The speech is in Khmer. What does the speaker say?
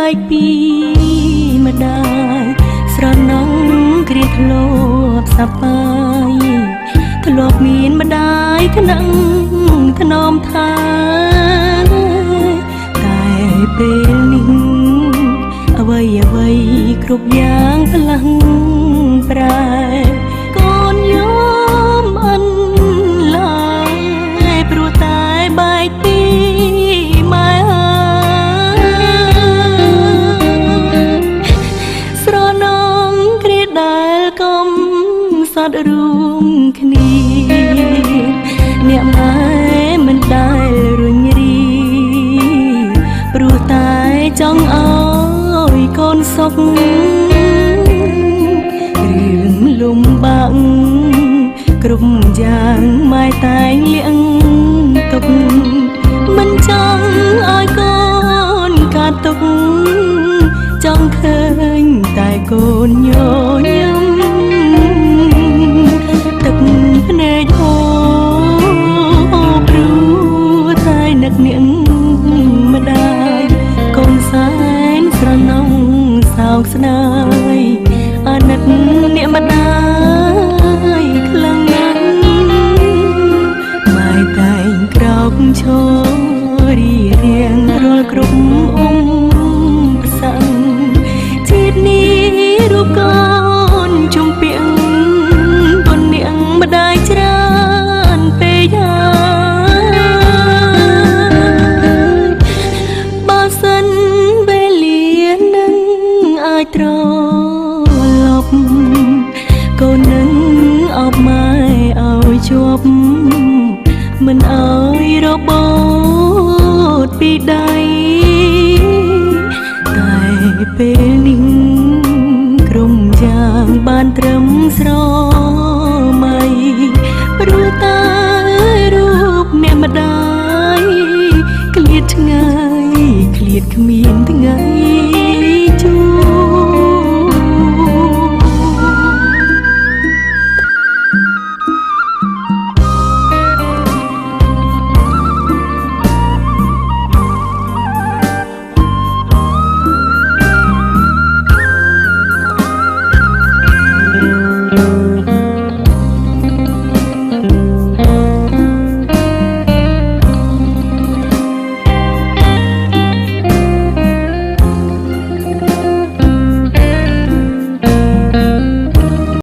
បែកពីម្ដាយស្រណងគ្រាធ្លាប់សប្បាយធ្លាប់មានម្ដាយថ្នាំងថ្នមថាតែពេលនេះអ្វីគ្រប់យ៉ាងផ្លាំងប្រែកូនយំអន់ឡើយព្រោះតែបែកពីម៉ែស្រណងគ្រាដែលកុំសត់រួមគ្នាអ្នកម៉ែមិនដែលរុញរីព្រោះតែចង់ឲ្យកូនសុខរឿងលំបាកគ្រប់យ៉ាងម៉ែតែងលៀងទុកមិនចង់ឲ្យកូនកាត់ទុកចង់ឃើញតែកូនញញឹមទឹកភ្នែកហូរព្រោះតែនឹកនាងម្ដាយកូនសែនស្រណងសោកស្ដាយអាណិតអ្នកម្ដាយខ្លាំងណាស់ម៉ែតែងក្រោកឈររៀងរាល់គ្រប់អ៊ំផ្សាំងជាតិនេះរូបកូនជំពាក់បុណ្យនាងម្ដាយច្រើនពេកហើយបើសិនវេលានឹងអាចត្រឡប់កូននឹងអបម៉ែឲ្យជាប់មិនឲ្យរបូតពីដៃតែពេលនេះក្រុមយ៉ាងបានត្រឹមស្រមៃព្រោះ